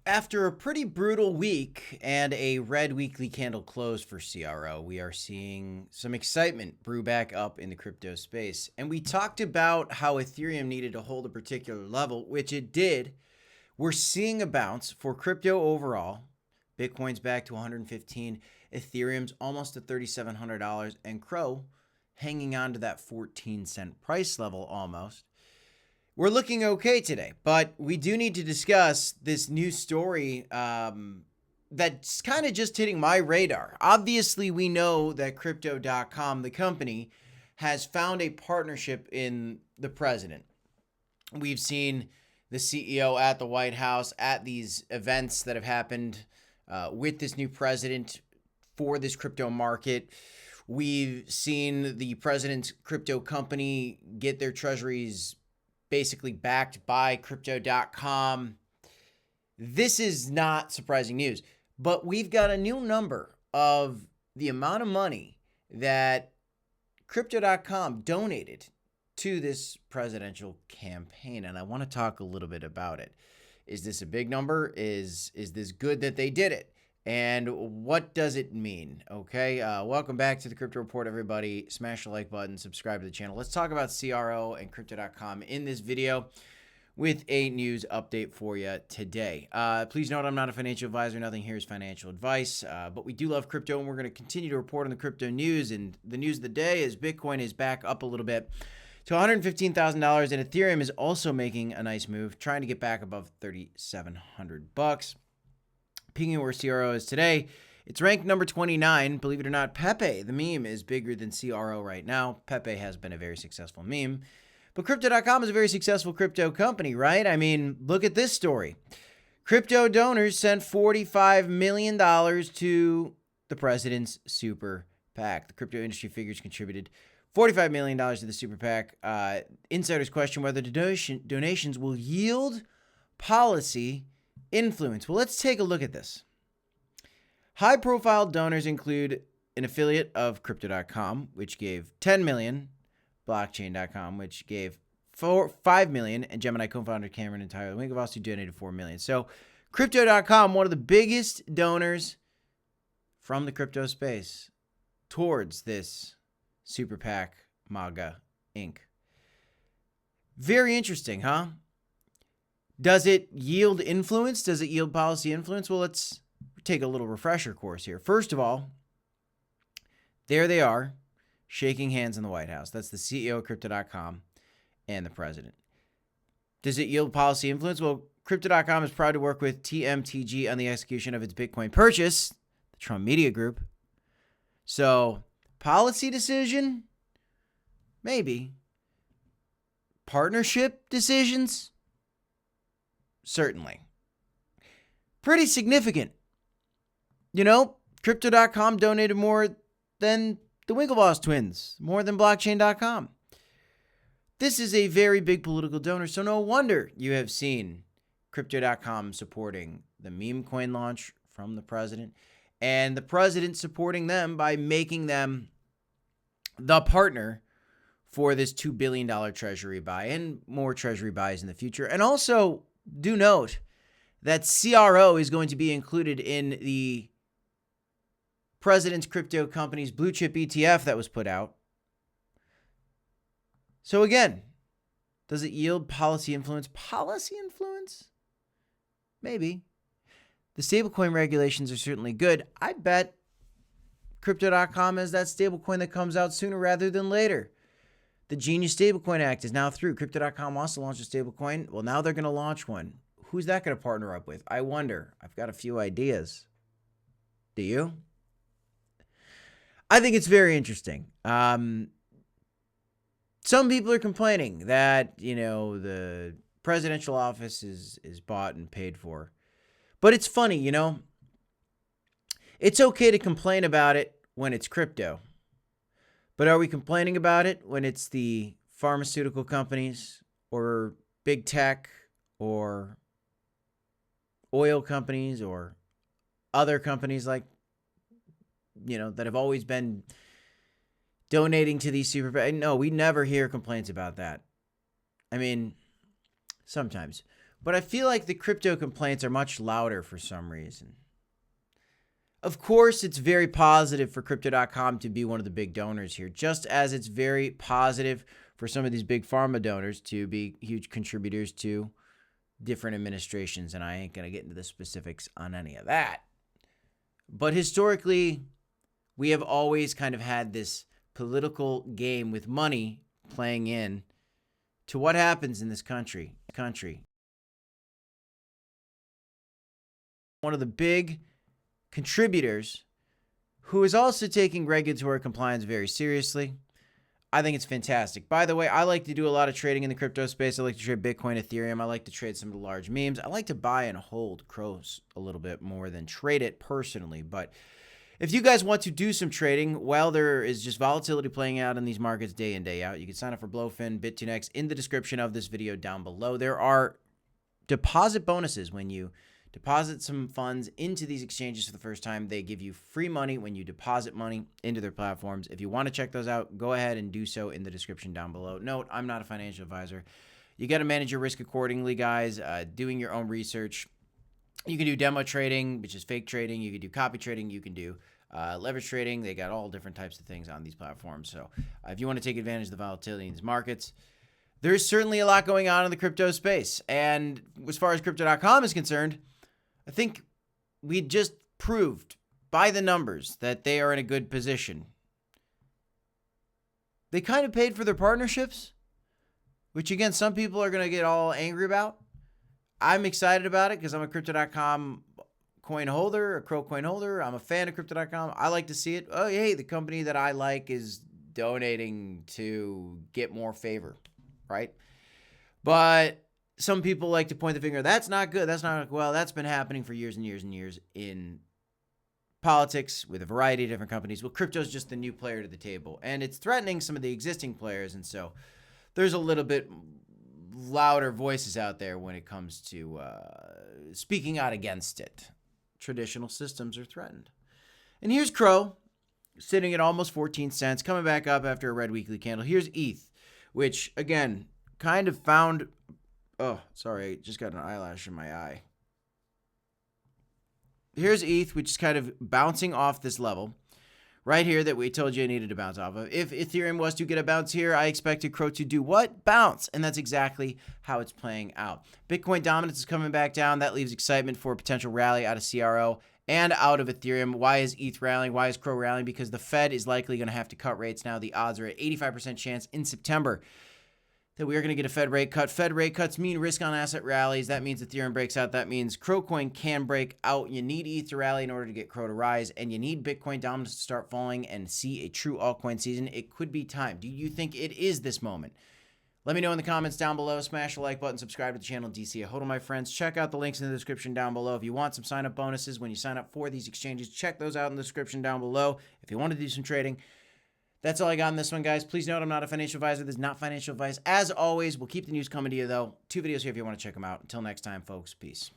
After a pretty brutal week and a red weekly candle close for CRO, we are seeing some excitement brew back up in the crypto space. And we talked about how Ethereum needed to hold a particular level, which it did. We're seeing a bounce for crypto overall. Bitcoin's back to 115, Ethereum's almost to $3,700, and CRO hanging on to that 14-cent price level almost. We're looking okay today, but we do need to discuss this new story that's kind of just hitting my radar. Obviously, we know that Crypto.com, the company, has found a partnership in the president. We've seen the CEO at the White House at these events that have happened with this new president for this crypto market. We've seen the president's crypto company get their treasuries basically backed by Crypto.com. This is not surprising news, but we've got a new number of the amount of money that Crypto.com donated to this presidential campaign, and I want to talk a little bit about it. Is this a big number? Is this good that they did it? And what does it mean? Okay, welcome back to the Crypto Report, everybody. Smash the like button, subscribe to the channel. Let's talk about CRO and Crypto.com in this video with a news update for you today. Please note I'm not a financial advisor. Nothing here is financial advice, but we do love crypto, and we're going to continue to report on the crypto news. And the news of the day is Bitcoin is back up a little bit to $115,000, and Ethereum is also making a nice move, trying to get back above $3,700. Peeking where CRO is today, it's ranked number 29. Believe it or not, Pepe, the meme, is bigger than CRO right now. Pepe has been a very successful meme. But Crypto.com is a very successful crypto company, right? I mean, look at this story. Crypto donors sent $45 million to the president's Super PAC. The crypto industry figures contributed $45 million to the Super PAC. Insiders question whether donations will yield policy influence. Well, let's take a look at this. High-profile donors include an affiliate of Crypto.com, which gave $10 million, Blockchain.com, which gave $5 million, and Gemini co-founder Cameron and Tyler Winklevoss, who donated $4 million. So, Crypto.com, one of the biggest donors from the crypto space towards this Super PAC MAGA Inc. Very interesting, huh? Does it yield influence? Does it yield policy influence? Well, let's take a little refresher course here. First of all, there they are, shaking hands in the White House. That's the CEO of Crypto.com and the president. Does it yield policy influence? Well, Crypto.com is proud to work with TMTG on the execution of its Bitcoin purchase, the Trump Media Group. So, policy decision? Maybe. Partnership decisions? Certainly. Pretty significant. You know, Crypto.com donated more than the Winklevoss twins, more than Blockchain.com. This is a very big political donor, so no wonder you have seen Crypto.com supporting the meme coin launch from the president, and the president supporting them by making them the partner for this $2 billion treasury buy and more treasury buys in the future. And also, do note that CRO is going to be included in the president's crypto company's blue chip ETF that was put out. So again, does it yield policy influence? Policy influence? Maybe. The stablecoin regulations are certainly good. I bet Crypto.com has that stablecoin that comes out sooner rather than later. The Genius Stablecoin Act is now through. Crypto.com wants to launch a stablecoin. Well, now they're going to launch one. Who's that going to partner up with? I wonder. I've got a few ideas. Do you? I think it's very interesting. Some people are complaining that, you know, the presidential office is bought and paid for. But it's funny, you know. It's okay to complain about it when it's crypto. But are we complaining about it when it's the pharmaceutical companies or big tech or oil companies or other companies like, you know, that have always been donating to these super PACs? No, we never hear complaints about that. I mean, sometimes. But I feel like the crypto complaints are much louder for some reason. Of course, it's very positive for Crypto.com to be one of the big donors here, just as it's very positive for some of these big pharma donors to be huge contributors to different administrations. And I ain't going to get into the specifics on any of that. But historically, we have always kind of had this political game with money playing in to what happens in this country. One of the big contributors who is also taking regulatory compliance very seriously. I think it's fantastic. By the way, I like to do a lot of trading in the crypto space. I like to trade Bitcoin, Ethereum. I like to trade some of the large memes. I like to buy and hold CROs a little bit more than trade it personally. But if you guys want to do some trading, well, there is just volatility playing out in these markets day in, day out. You can sign up for Blowfin, Bit2Next in the description of this video down below. There are deposit bonuses when you deposit some funds into these exchanges for the first time. They give you free money when you deposit money into their platforms. If you want to check those out, go ahead and do so in the description down below. Note, I'm not a financial advisor. You got to manage your risk accordingly, guys. Doing your own research. You can do demo trading, which is fake trading. You can do copy trading. You can do leverage trading. They got all different types of things on these platforms. So if you want to take advantage of the volatility in these markets, there's certainly a lot going on in the crypto space. And as far as Crypto.com is concerned, I think we just proved by the numbers that they are in a good position. They kind of paid for their partnerships, which again, some people are going to get all angry about. I'm excited about it because I'm a Crypto.com coin holder, a CRO coin holder. I'm a fan of Crypto.com. I like to see it. Oh, hey, the company that I like is donating to get more favor, right? But some people like to point the finger. That's not good. That's not, well, that's been happening for years and years and years in politics with a variety of different companies. Well, crypto is just the new player to the table, and it's threatening some of the existing players. And so there's a little bit louder voices out there when it comes to speaking out against it. Traditional systems are threatened. And here's CRO sitting at almost 14 cents, coming back up after a red weekly candle. Here's ETH, which again kind of found, oh, sorry, just got an eyelash in my eye. Here's ETH, which is kind of bouncing off this level right here that we told you it needed to bounce off of. If Ethereum was to get a bounce here, I expected CRO to do what? Bounce. And that's exactly how it's playing out. Bitcoin dominance is coming back down. That leaves excitement for a potential rally out of CRO and out of Ethereum. Why is ETH rallying? Why is CRO rallying? Because the Fed is likely going to have to cut rates now. The odds are at 85% chance in September that we are going to get a Fed rate cut. Fed rate cuts mean risk on asset rallies. That means Ethereum breaks out. That means CRO coin can break out. You need ETH to rally in order to get CRO to rise, and you need Bitcoin dominance to start falling and see a true altcoin season. It could be time. Do you think it is this moment? Let me know in the comments down below. Smash the like button. Subscribe to the channel. DC a hodl, my friends. Check out the links in the description down below. If you want some sign-up bonuses when you sign up for these exchanges, check those out in the description down below. If you want to do some trading, that's all I got on this one, guys. Please note I'm not a financial advisor. This is not financial advice. As always, we'll keep the news coming to you, though. 2 videos here if you want to check them out. Until next time, folks. Peace.